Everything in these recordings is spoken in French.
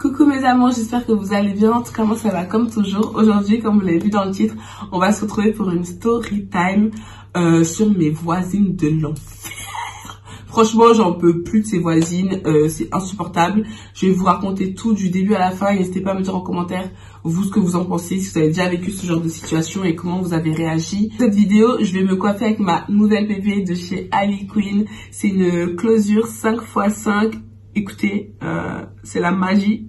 Coucou mes amours, j'espère que vous allez bien. En tout cas, moi ça va comme toujours. Aujourd'hui, comme vous l'avez vu dans le titre, on va se retrouver pour une story time sur mes voisines de l'enfer. Franchement, j'en peux plus de ces voisines, c'est insupportable. Je vais vous raconter tout du début à la fin. N'hésitez pas à me dire en commentaire vous ce que vous en pensez, si vous avez déjà vécu ce genre de situation et comment vous avez réagi. Cette vidéo, je vais me coiffer avec ma nouvelle bébé de chez Ali Queen. C'est une closure 5x5. Écoutez, c'est la magie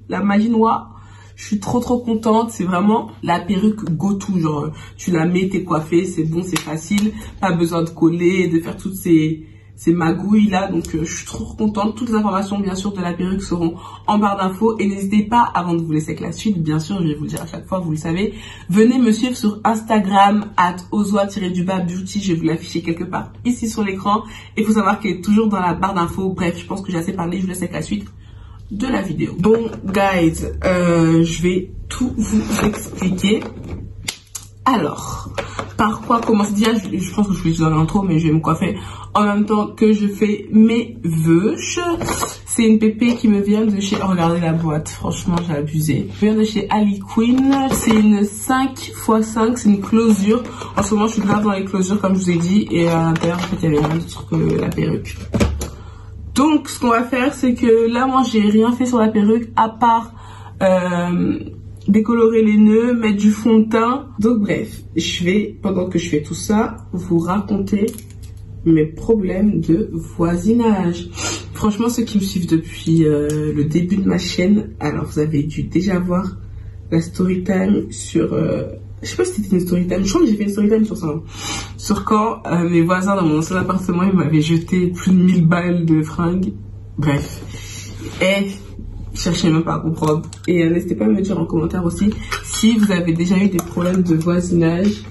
noire. Je suis trop contente. C'est vraiment la perruque go to, genre tu la mets, t'es coiffée, c'est bon, c'est facile, pas besoin de coller, de faire toutes ces magouilles là. Donc je suis trop contente. Toutes les informations bien sûr de la perruque seront en barre d'infos et n'hésitez pas, avant de vous laisser avec la suite, bien sûr je vais vous le dire à chaque fois, vous le savez, venez me suivre sur Instagram @ozwa_beauty. Je vais vous l'afficher quelque part ici sur l'écran. Il faut savoir qu'elle est toujours dans la barre d'infos. Bref, je pense que j'ai assez parlé, je vous laisse avec la suite de la vidéo. Bon guys, je vais tout vous expliquer. Alors, par quoi commencer? Déjà, je pense que je vais dans l'intro, mais je vais me coiffer en même temps que je fais mes vœux. C'est une pépé qui me vient de chez... Oh, regardez la boîte, franchement, j'ai abusé. Elle vient de chez Ali Queen. C'est une 5x5, c'est une closure. En ce moment, je suis grave dans les closures, comme je vous ai dit. Et à l'intérieur, en fait, il y avait rien d'autre que la perruque. Donc, ce qu'on va faire, c'est que là, moi, j'ai rien fait sur la perruque, à part... décolorer les nœuds, mettre du fond de teint. Donc bref, je vais, pendant que je fais tout ça, vous raconter mes problèmes de voisinage. Franchement, ceux qui me suivent depuis le début de ma chaîne, alors vous avez dû déjà voir la story time sur... je sais pas si c'était une story time, je crois que j'ai fait une story time sur ça. Hein. Sur quand mes voisins dans mon ancien appartement, ils m'avaient jeté plus de 1000 balles de fringues. Bref. Et... cherchez même pas à comprendre. Et n'hésitez pas à me dire en commentaire aussi si vous avez déjà eu des problèmes de voisinage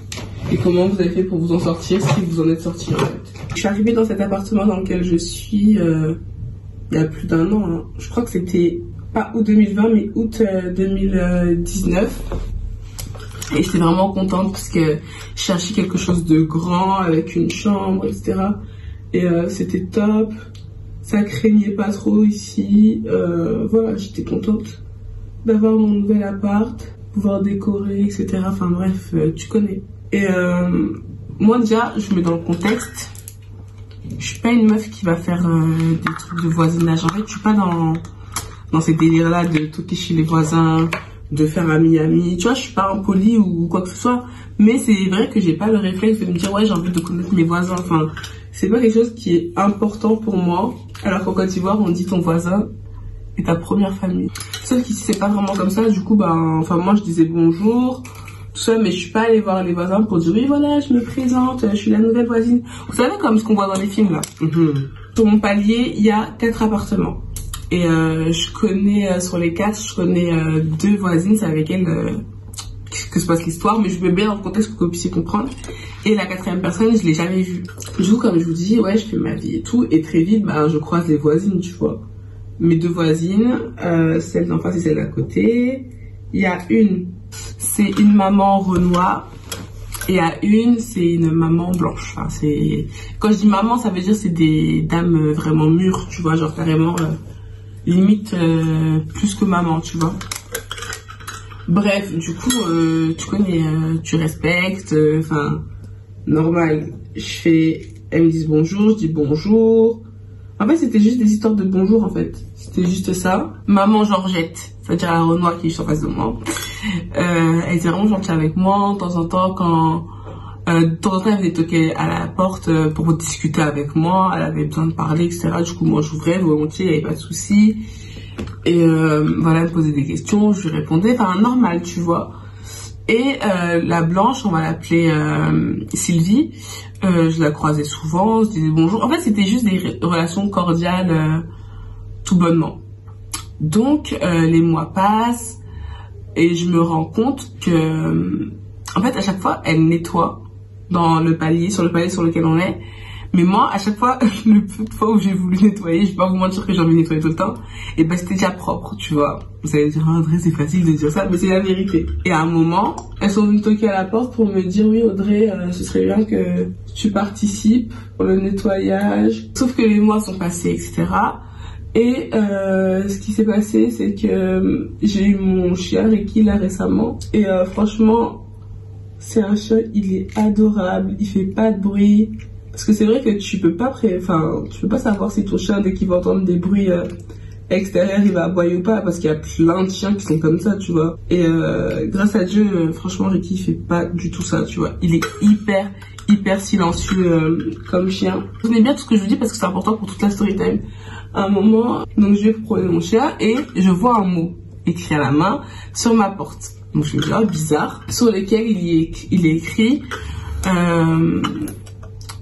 et comment vous avez fait pour vous en sortir, si vous en êtes sorti en fait. Je suis arrivée dans cet appartement dans lequel je suis il y a plus d'un an. Hein. Je crois que c'était pas août 2020 mais août 2019. Et j'étais vraiment contente parce que je cherchais quelque chose de grand avec une chambre, etc. Et c'était top. Ça craignait pas trop ici. Voilà, j'étais contente d'avoir mon nouvel appart, pouvoir décorer, etc. Enfin bref, tu connais. Et moi déjà, je mets dans le contexte. Je suis pas une meuf qui va faire des trucs de voisinage. En fait, je suis pas dans ces délires-là de toquer chez les voisins, de faire ami-ami. Tu vois, je suis pas impolie ou quoi que ce soit. Mais c'est vrai que j'ai pas le réflexe de me dire ouais, j'ai envie de connaître mes voisins. Enfin, c'est pas quelque chose qui est important pour moi. Alors qu'en Côte d'Ivoire, on dit ton voisin est ta première famille. Sauf qu'ici, c'est pas vraiment comme ça. Du coup, enfin, moi, je disais bonjour, tout ça, mais je suis pas allée voir les voisins pour dire oui, voilà, je me présente, je suis la nouvelle voisine. Vous savez, comme ce qu'on voit dans les films, là. Sur mon palier, il y a 4 appartements. Et je connais, sur les 4, je connais 2 voisines, c'est avec elles que se passe l'histoire, mais je mets bien dans le contexte pour que vous puissiez comprendre. Et la 4e personne, je l'ai jamais vue. Du coup, comme je vous dis, ouais, je fais ma vie et tout, et très vite, je croise les voisines, tu vois. Mes 2 voisines, celle d'en face et celle d'à côté. Il y a une, c'est une maman Renoir, et il y a une, c'est une maman blanche. Enfin, quand je dis maman, ça veut dire c'est des dames vraiment mûres, tu vois, genre carrément, limite plus que maman, tu vois. Bref, du coup, tu connais, tu respectes, enfin, normal. Elles me disent bonjour, je dis bonjour. En fait, c'était juste des histoires de bonjour, en fait. C'était juste ça. Maman Georgette, c'est-à-dire la Renoir qui est en face de moi. Elle était vraiment gentille avec moi, de temps en temps, quand... de temps en temps, elle venait toquer à la porte pour discuter avec moi. Elle avait besoin de parler, etc. Du coup, moi, j'ouvrais volontiers, il n'y avait pas de souci. Et voilà, elle me posait des questions, je lui répondais, enfin normal, tu vois. Et la blanche, on va l'appeler Sylvie, je la croisais souvent, je disais bonjour. En fait, c'était juste des relations cordiales, tout bonnement. Donc, les mois passent et je me rends compte que, en fait, à chaque fois, elle nettoie dans le palier, sur le palier sur lequel on est. Mais moi, à chaque fois, le peu de fois où j'ai voulu nettoyer, je vais pas vous mentir que j'ai envie de nettoyer tout le temps, et c'était déjà propre, tu vois. Vous allez dire, Audrey, c'est facile de dire ça, mais c'est la vérité. Et à un moment, elles sont venues toquer à la porte pour me dire, oui, Audrey, ce serait bien que tu participes pour le nettoyage. Sauf que les mois sont passés, etc. Et ce qui s'est passé, c'est que j'ai eu mon chien Ricky là récemment. Et franchement, c'est un chien, il est adorable, il fait pas de bruit. Parce que c'est vrai que tu peux pas savoir si ton chien, dès qu'il va entendre des bruits extérieurs, il va aboyer ou pas. Parce qu'il y a plein de chiens qui sont comme ça, tu vois. Et grâce à Dieu, franchement, Ricky, il fait pas du tout ça, tu vois. Il est hyper silencieux comme chien. Vous bien tout ce que je vous dis parce que c'est important pour toute la story time. À un moment, donc je vais promener mon chien et je vois un mot écrit à la main sur ma porte. Donc je me dis, oh, bizarre, sur lequel il est écrit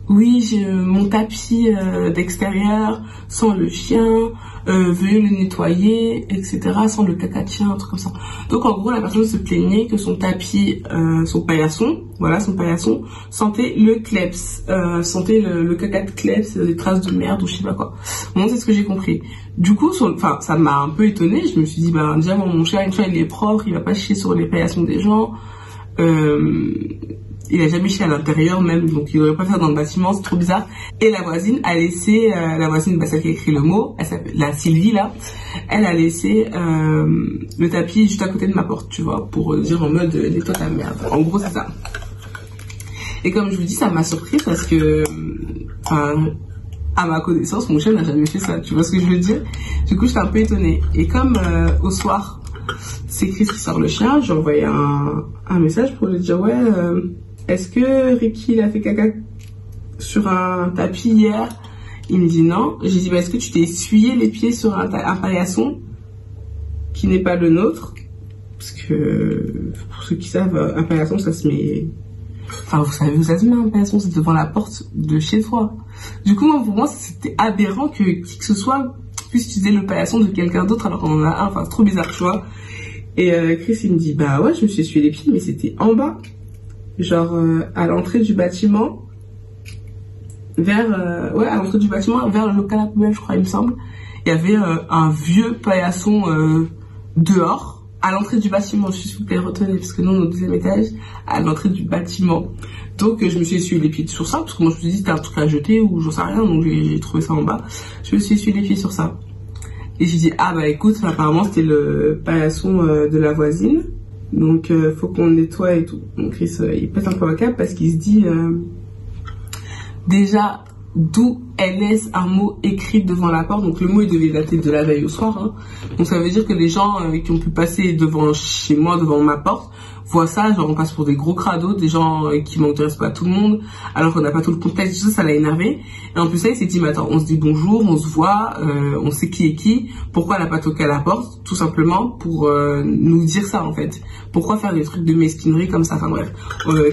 oui, mon tapis d'extérieur sans le chien, veuillez le nettoyer, etc. sans le caca de chien, un truc comme ça. Donc en gros, la personne se plaignait que son tapis, son paillasson, sentait le kleps, sentait le caca de kleps, des traces de merde ou je sais pas quoi. Bon, c'est ce que j'ai compris. Du coup, ça m'a un peu étonnée. Je me suis dit, bah déjà, mon chien, une fois il est propre, il va pas chier sur les paillassons des gens. Il a jamais chié à l'intérieur même, donc il devrait pas faire dans le bâtiment, c'est trop bizarre. Et la voisine a laissé, celle qui a écrit le mot, elle s'appelle la Sylvie là, elle a laissé le tapis juste à côté de ma porte, tu vois, pour dire en mode nettoie ta merde. En gros c'est ça. Et comme je vous dis, ça m'a surprise parce que, à ma connaissance, mon chien n'a jamais fait ça, tu vois ce que je veux dire. Du coup j'étais un peu étonnée. Et comme au soir, c'est Chris qui sort le chien, j'ai envoyé un message pour lui dire ouais. Est-ce que Ricky il a fait caca sur un tapis hier? Il me dit non. J'ai dit bah, est-ce que tu t'es essuyé les pieds sur un paillasson qui n'est pas le nôtre? Parce que pour ceux qui savent, un paillasson ça se met... Enfin vous savez où ça se met un paillasson, c'est devant la porte de chez toi. Du coup moi, pour moi c'était aberrant que qui que ce soit puisse utiliser le paillasson de quelqu'un d'autre alors qu'on en a un. Enfin c'est trop bizarre tu vois. Et Chris il me dit bah ouais je me suis essuyé les pieds mais c'était en bas. Genre à l'entrée du bâtiment vers à l'entrée du bâtiment vers le local à poubelle je crois il me semble, il y avait un vieux paillasson dehors à l'entrée du bâtiment. S'il vous plaît retenez parce que nous on est au deuxième étage à l'entrée du bâtiment. Donc je me suis essuyé les pieds sur ça parce que moi je me suis dit c'était un truc à jeter ou j'en sais rien, donc j'ai trouvé ça en bas. Je me suis essuyé les pieds sur ça et j'ai dit ah bah écoute apparemment c'était le paillasson de la voisine. Donc faut qu'on nettoie et tout. Donc Chris il pète un peu un câble parce qu'il se dit déjà d'où elle laisse un mot écrit devant la porte. Donc le mot il devait dater de la veille au soir hein. Donc ça veut dire que les gens qui ont pu passer devant chez moi, devant ma porte, voient ça, genre on passe pour des gros crados, des gens qui manquent de respect à tout le monde, alors qu'on n'a pas tout le contexte, tout ça, ça l'a énervé. Et en plus ça il s'est dit mais attends, on se dit bonjour, on se voit, on sait qui est qui, pourquoi elle n'a pas toqué à la porte, tout simplement pour nous dire ça en fait. Pourquoi faire des trucs de mesquinerie comme ça, enfin bref.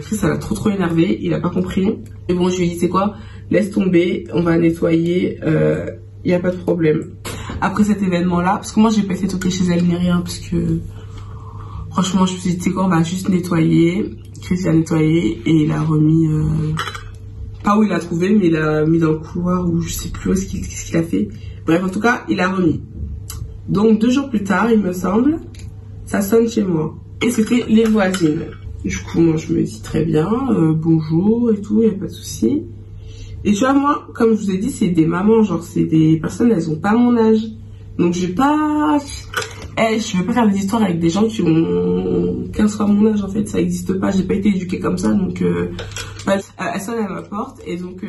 Chris ça l'a trop énervé, il a pas compris. Et bon je lui ai dit c'est quoi, laisse tomber, on va nettoyer, y a pas de problème. Après cet événement là, parce que moi j'ai pas été toquer chez elle ni rien, parce que franchement, je me suis dit, tu sais quoi, on va juste nettoyer. Chris a nettoyé et il a remis... pas où il a trouvé, mais il a mis dans le couloir où je sais plus qu'est-ce qu'il a fait. Bref, en tout cas, il a remis. Donc, 2 jours plus tard, il me semble, ça sonne chez moi. Et c'était les voisines. Du coup, moi, je me dis très bien, bonjour et tout, il n'y a pas de souci. Et tu vois, moi, comme je vous ai dit, c'est des mamans, genre, c'est des personnes, elles ont pas mon âge. Donc, je vais pas faire des histoires avec des gens qui ont 15 fois mon âge, en fait, ça existe pas, j'ai pas été éduquée comme ça, donc, elle sonne à ma porte, et donc,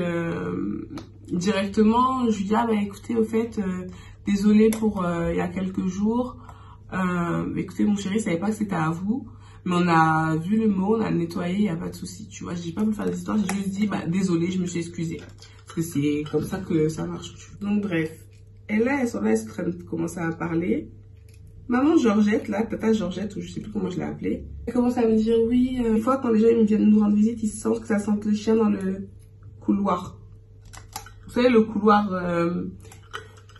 directement, je lui dis, ah, bah, écoutez, au fait, désolée pour, il y a quelques jours, écoutez, mon chéri, je savais pas que c'était à vous, mais on a vu le mot, on a nettoyé, il y a pas de souci, tu vois, j'ai pas voulu faire des histoires, j'ai juste dit, bah, désolée, je me suis excusée, parce que c'est comme ça que ça marche, donc, bref. Et là, elles sont là, elles sont en train de commencer à parler. Maman Georgette, là, tata Georgette, ou je sais plus comment je l'ai appelée, elle commence à me dire, oui, une fois quand les gens ils viennent nous rendre visite, ils sentent que ça sent le chien dans le couloir. Vous savez, le couloir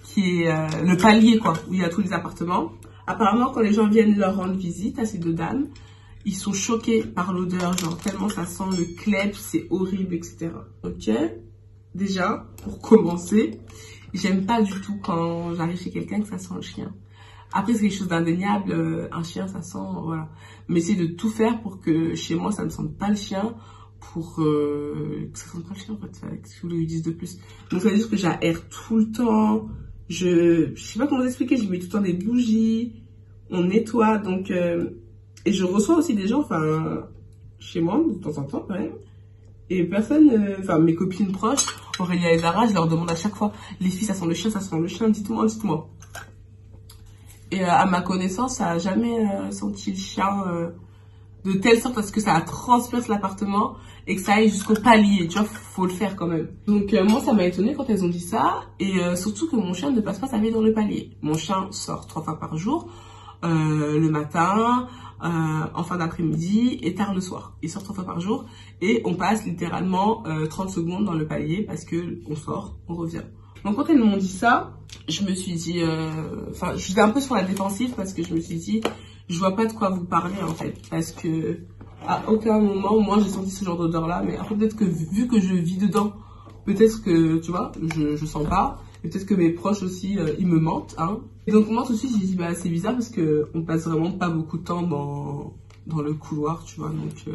qui est le palier, quoi, où il y a tous les appartements. Apparemment, quand les gens viennent leur rendre visite à ces 2 dames, ils sont choqués par l'odeur, genre tellement ça sent le kleps, c'est horrible, etc. Ok, déjà, pour commencer, j'aime pas du tout quand j'arrive chez quelqu'un que ça sent le chien. Après, c'est quelque chose d'indéniable, un chien, ça sent, voilà. Mais c'est de tout faire pour que chez moi, ça ne sente pas le chien, pour que ça sente pas le chien, en fait. Qu'est-ce que vous lui dites de plus? Donc, ça veut dire que j'aère tout le temps, je sais pas comment vous expliquer, je mets tout le temps des bougies, on nettoie, donc, et je reçois aussi des gens, enfin, chez moi, de temps en temps, quand même. Et personne, enfin, mes copines proches, Aurélia et Zara, je leur demande à chaque fois, les filles, ça sent le chien, dites-moi, dites-moi. Et à ma connaissance, ça a jamais senti le chien de telle sorte à ce que ça transperce l'appartement et que ça aille jusqu'au palier, tu vois, faut le faire quand même. Donc moi, ça m'a étonnée quand elles ont dit ça, et surtout que mon chien ne passe pas sa vie dans le palier. Mon chien sort 3 fois par jour, le matin, en fin d'après-midi et tard le soir. Il sort 3 fois par jour et on passe littéralement 30 secondes dans le palier parce que on sort, on revient. Donc quand elles m'ont dit ça, je me suis dit, enfin, j'étais un peu sur la défensive parce que je me suis dit, je vois pas de quoi vous parler en fait, parce que à aucun moment, moi j'ai senti ce genre d'odeur là, mais après peut-être que vu que je vis dedans, peut-être que, tu vois, je sens pas, et peut-être que mes proches aussi, ils me mentent, hein. Et donc moi tout de suite j'ai dit, bah c'est bizarre parce que on passe vraiment pas beaucoup de temps dans le couloir, tu vois, donc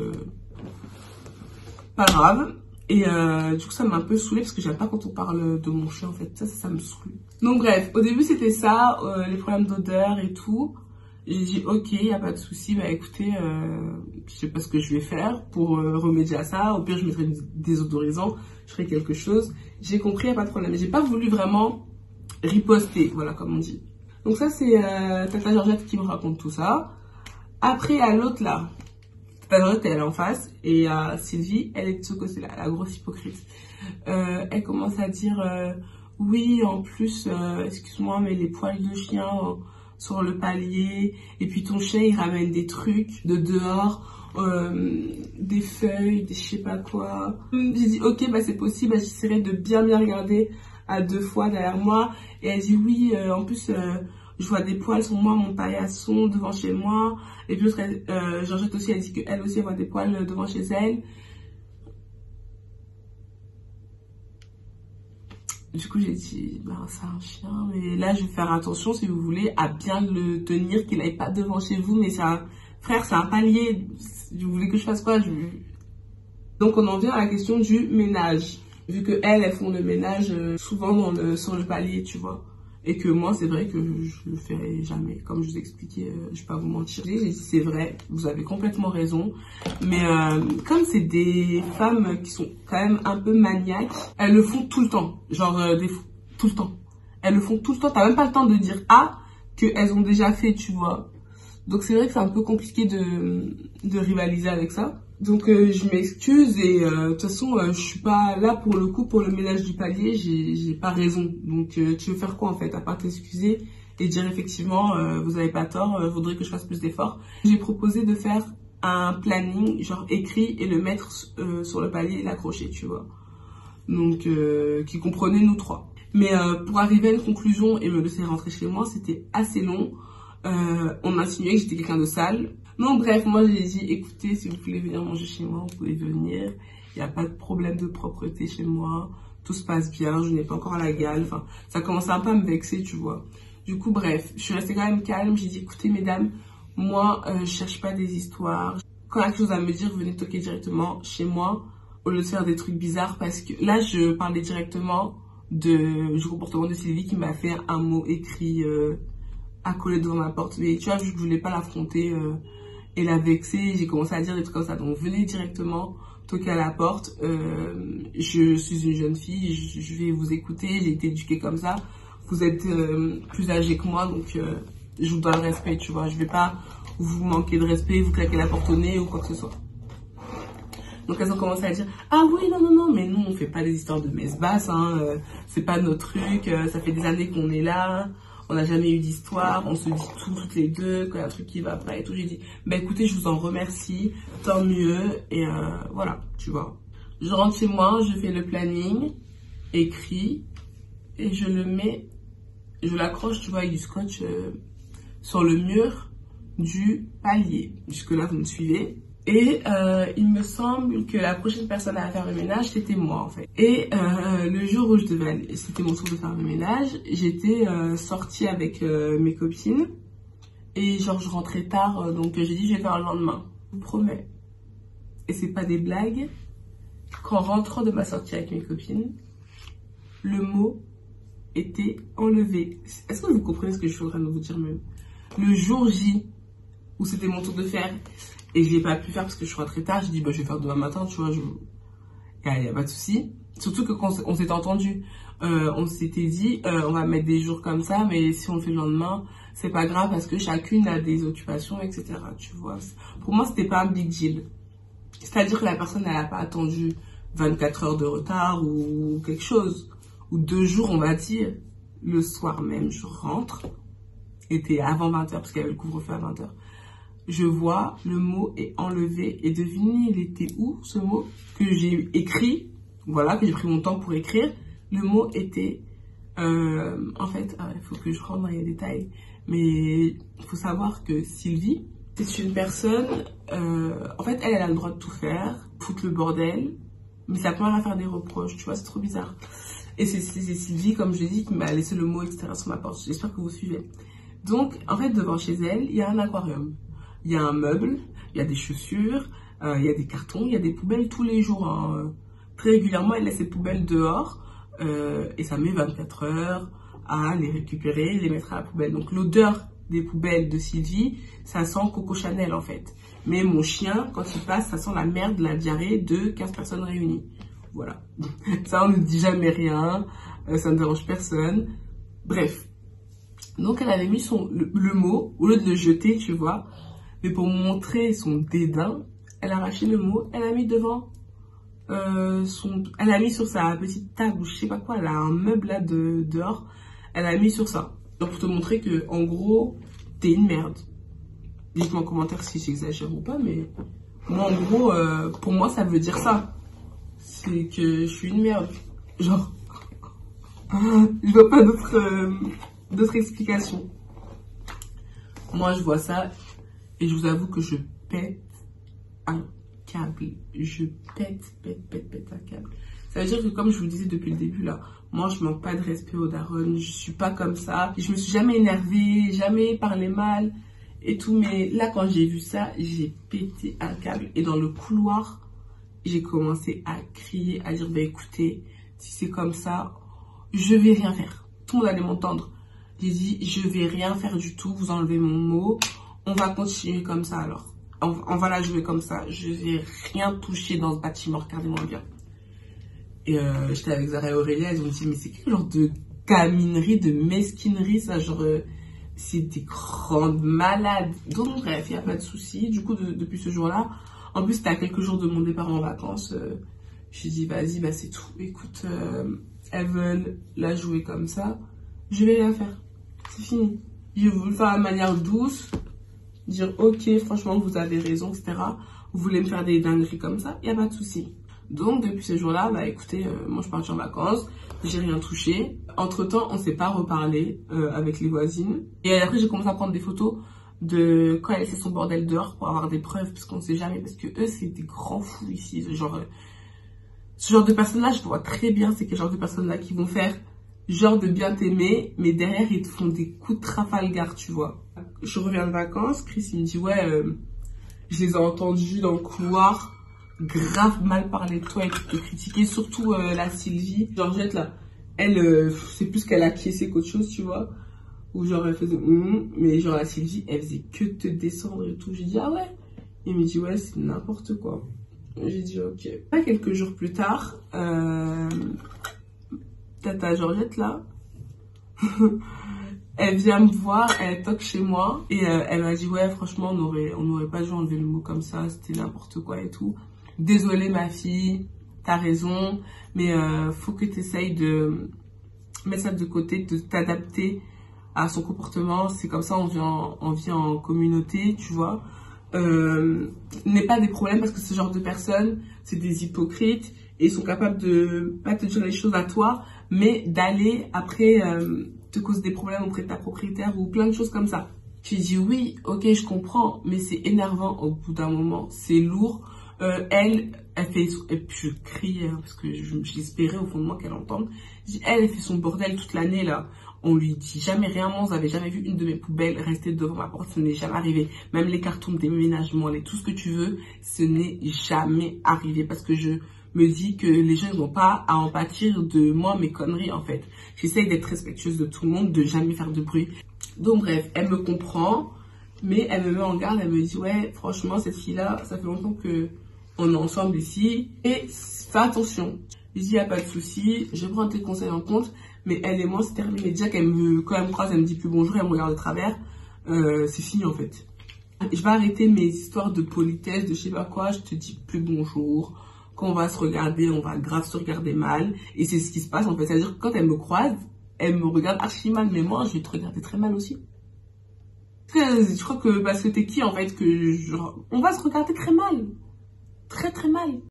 pas grave. Et du coup ça m'a un peu saoulée parce que j'aime pas quand on parle de mon chien en fait, ça me saoule. Donc bref, au début c'était ça, les problèmes d'odeur et tout. J'ai dit ok, y a pas de souci, bah écoutez, je sais pas ce que je vais faire pour remédier à ça. Au pire je mettrai des odorisants, je ferai quelque chose. J'ai compris, y a pas de problème. J'ai pas voulu vraiment riposter, voilà comme on dit. Donc ça c'est Tata Georgette qui me raconte tout ça. Après à l'autre là, Tata Georgette elle est en face et Sylvie elle est de ce côté là, la grosse hypocrite. Elle commence à dire oui en plus excuse-moi mais les poils de chien sur le palier, et puis ton chien il ramène des trucs de dehors, des feuilles, des je sais pas quoi. J'ai dit ok bah c'est possible, j'essaierai de bien regarder à 2 fois derrière moi, et elle dit oui en plus je vois des poils sur moi, mon paillasson devant chez moi, et puis Georgette aussi elle dit qu'elle aussi elle voit des poils devant chez elle. Du coup, j'ai dit, ben, c'est un chien, mais là, je vais faire attention, si vous voulez, à bien le tenir, qu'il n'aille pas devant chez vous, mais c'est un, frère, c'est un palier. Vous voulez que je fasse quoi? Donc, on en vient à la question du ménage. Vu que elles font le ménage souvent sur le palier, tu vois. Et que moi, c'est vrai que je le ferai jamais. Comme je vous expliquais, je vais pas vous mentir. J'ai dit, c'est vrai, vous avez complètement raison. Mais comme c'est des femmes qui sont quand même un peu maniaques, elles le font tout le temps. Genre, tout le temps. Elles le font tout le temps. T'as même pas le temps de dire ah, qu'elles ont déjà fait, tu vois. Donc c'est vrai que c'est un peu compliqué de rivaliser avec ça. Donc je m'excuse et de toute façon je suis pas là pour le coup pour le ménage du palier, j'ai pas raison. Donc tu veux faire quoi en fait à part t'excuser et dire effectivement vous avez pas tort, faudrait que je fasse plus d'efforts. J'ai proposé de faire un planning genre écrit et le mettre sur le palier et l'accrocher, tu vois. Donc qui comprenait nous 3. Mais pour arriver à une conclusion et me laisser rentrer chez moi, c'était assez long. On insinuait que j'étais quelqu'un de sale. Non, bref, moi j'ai dit, écoutez, si vous voulez venir manger chez moi, vous pouvez venir. Il n'y a pas de problème de propreté chez moi. Tout se passe bien, je n'ai pas encore la gale. Enfin, ça commençait un peu à me vexer, tu vois. Du coup, bref, je suis restée quand même calme. J'ai dit, écoutez, mesdames, moi, je cherche pas des histoires. Quand il y a quelque chose à me dire, venez toquer directement chez moi, au lieu de faire des trucs bizarres. Parce que là, je parlais directement du comportement de Sylvie qui m'a fait un mot écrit à coller devant ma porte. Mais tu vois, je voulais pas l'affronter et la vexer. J'ai commencé à dire des trucs comme ça. Donc venez directement toquer à la porte. Je suis une jeune fille, je vais vous écouter. J'ai été éduquée comme ça. Vous êtes plus âgée que moi, donc je vous dois le respect, tu vois. Je vais pas vous manquer de respect, vous claquer la porte au nez ou quoi que ce soit. Donc elles ont commencé à dire ah oui non mais nous on fait pas des histoires de messe basse, hein, c'est pas notre truc, ça fait des années qu'on est là. On n'a jamais eu d'histoire, on se dit tout, toutes les deux, quand il y a un truc qui va pas et tout. J'ai dit, bah écoutez, je vous en remercie, tant mieux, et voilà, tu vois. Je rentre chez moi, je fais le planning, écrit, et je le mets, je l'accroche, tu vois, avec du scotch sur le mur du palier. Jusque-là, vous me suivez. Et il me semble que la prochaine personne à faire le ménage, c'était moi en fait. Et le jour où je devais aller, c'était mon tour de faire le ménage, j'étais sortie avec mes copines. Et genre je rentrais tard, donc j'ai dit je vais faire le lendemain. Je vous promets. Et c'est pas des blagues. Qu'en rentrant de ma sortie avec mes copines, le mot était enlevé. Est-ce que vous comprenez ce que je suis en train de vous dire même? Le jour J, où c'était mon tour de faire, et je n'ai pas pu faire parce que je suis rentrée tard, j'ai dit, bah, je vais faire demain matin, tu vois, il n'y a pas de souci. Surtout que quand on s'était entendu, on s'était dit, on va mettre des jours comme ça, mais si on le fait le lendemain, c'est pas grave parce que chacune a des occupations, etc. Tu vois. Pour moi, c'était pas un big deal. C'est-à-dire que la personne, elle n'a pas attendu 24 heures de retard ou quelque chose. Ou 2 jours, on va dire. Le soir même, je rentre. Était avant 20h parce qu'il y avait le couvre-feu à 20h. Je vois, le mot est enlevé. Et devinez, il était où ce mot que j'ai écrit? Voilà, que j'ai pris mon temps pour écrire. Le mot était... en fait, il faut que je rentre dans les détails. Mais il faut savoir que Sylvie, c'est une personne... en fait, elle a le droit de tout faire, foutre le bordel. Mais ça peut rien faire des reproches, tu vois, c'est trop bizarre. Et c'est Sylvie, comme je l'ai dit, qui m'a laissé le mot, etc. sur ma porte. J'espère que vous suivez. Donc, en fait, devant chez elle, il y a un aquarium. Il y a un meuble, il y a des chaussures, il y a des cartons, il y a des poubelles tous les jours. Hein. Très régulièrement, elle laisse ses poubelles dehors et ça met 24 heures à les récupérer, les mettre à la poubelle. Donc, l'odeur des poubelles de Sylvie, ça sent Coco Chanel en fait. Mais mon chien, quand il passe, ça sent la merde, la diarrhée de 15 personnes réunies. Voilà. Ça, on ne dit jamais rien, ça ne dérange personne. Bref. Donc, elle avait mis le mot, au lieu de le jeter, tu vois. Mais pour montrer son dédain, elle a arraché le mot, elle a mis devant elle a mis sur sa petite table ou je sais pas quoi, elle a un meuble là dehors, elle a mis sur ça. Donc pour te montrer que, en gros, t'es une merde. Dites-moi en commentaire si j'exagère ou pas, mais moi en gros, pour moi ça veut dire ça. C'est que je suis une merde. Genre, je vois pas d'autres explications. Moi je vois ça et je vous avoue que je pète un câble. Je pète un câble. Ça veut dire que comme je vous disais depuis le début là, moi je manque pas de respect aux darons, je suis pas comme ça. Je me suis jamais énervée, jamais parlé mal et tout, mais là quand j'ai vu ça, j'ai pété un câble et dans le couloir, j'ai commencé à crier, à dire bah écoutez, si c'est comme ça, je vais rien faire. Tout le monde allait m'entendre. J'ai dit je vais rien faire du tout, vous enlevez mon mot, on va continuer comme ça alors. On va la jouer comme ça. Je vais rien toucher dans ce bâtiment, regardez-moi bien. Et j'étais avec Zara et Aurélia, elles ont dit mais c'est quel genre de gaminerie, de mesquinerie ça, genre c'est des grandes malades. Donc bref, il n'y a pas de souci. Du coup depuis ce jour-là, en plus c'était à quelques jours de mon départ en vacances, je dit vas-y, bah c'est tout. Écoute, elles veulent la jouer comme ça, je vais rien faire. C'est fini. Je vais vous le faire de manière douce. Dire ok, franchement vous avez raison, etc. Vous voulez me faire des dingueries comme ça, il n'y a pas de souci. Donc depuis ce jour-là, bah écoutez, moi je suis partie en vacances, j'ai rien touché. Entre temps, on s'est pas reparlé avec les voisines. Et après j'ai commencé à prendre des photos de quand elle laissait son bordel dehors pour avoir des preuves, parce qu'on ne sait jamais, parce que eux c'est des grands fous ici. Ce genre de personnes-là, je vois très bien c'est quel genre de personnes-là qui vont faire genre de bien t'aimer, mais derrière ils te font des coups de Trafalgar, tu vois. Je reviens de vacances, Chris il me dit ouais, je les ai entendus dans le couloir, grave mal parler de toi et te critiquer, surtout la Sylvie. Georgette là, elle, c'est plus qu'elle acquiesçait qu'autre chose, tu vois. Ou genre elle faisait mais genre la Sylvie, elle faisait que te descendre et tout. J'ai dit ah ouais. Il me dit ouais, c'est n'importe quoi. J'ai dit ok. Pas quelques jours plus tard, Tata Georgette là, elle vient me voir, elle toque chez moi et elle m'a dit ouais franchement on n'aurait pas dû enlever le mot comme ça, c'était n'importe quoi et tout. Désolée ma fille, t'as raison, mais faut que t'essayes de mettre ça de côté, de t'adapter à son comportement. C'est comme ça on vit en communauté, tu vois. N'est pas des problèmes parce que ce genre de personnes, c'est des hypocrites et ils sont capables de pas te dire les choses à toi, mais d'aller après te causer des problèmes auprès de ta propriétaire ou plein de choses comme ça. Tu dis oui, ok, je comprends, mais c'est énervant au bout d'un moment, c'est lourd. Elle fait, et puis je crie parce que j'espérais au fond de moi qu'elle entende. Elle fait son bordel toute l'année là. On lui dit jamais rien. Moi, vous avez jamais vu une de mes poubelles rester devant ma porte. Ce n'est jamais arrivé. Même les cartons de déménagement, tout ce que tu veux, ce n'est jamais arrivé parce que je me dit que les gens n'ont pas à en pâtir de moi, mes conneries en fait. J'essaye d'être respectueuse de tout le monde, de jamais faire de bruit. Donc bref, elle me comprend, mais elle me met en garde, elle me dit ouais, franchement cette fille-là, ça fait longtemps que on est ensemble ici, et fais attention. Je dis, y a pas de souci, je prends tes conseils en compte, mais elle et moi, c'est terminé. Déjà quand elle me croise, elle me dit plus bonjour, elle me regarde de travers, c'est fini en fait. Je vais arrêter mes histoires de politesse, de je sais pas quoi, je te dis plus bonjour. Quand on va se regarder, on va grave se regarder mal. Et c'est ce qui se passe en fait. C'est-à-dire que quand elle me croise, elle me regarde archi mal, mais moi, je vais te regarder très mal aussi. Je crois que parce que t'es qui en fait, que genre, on va se regarder très mal. Très très mal.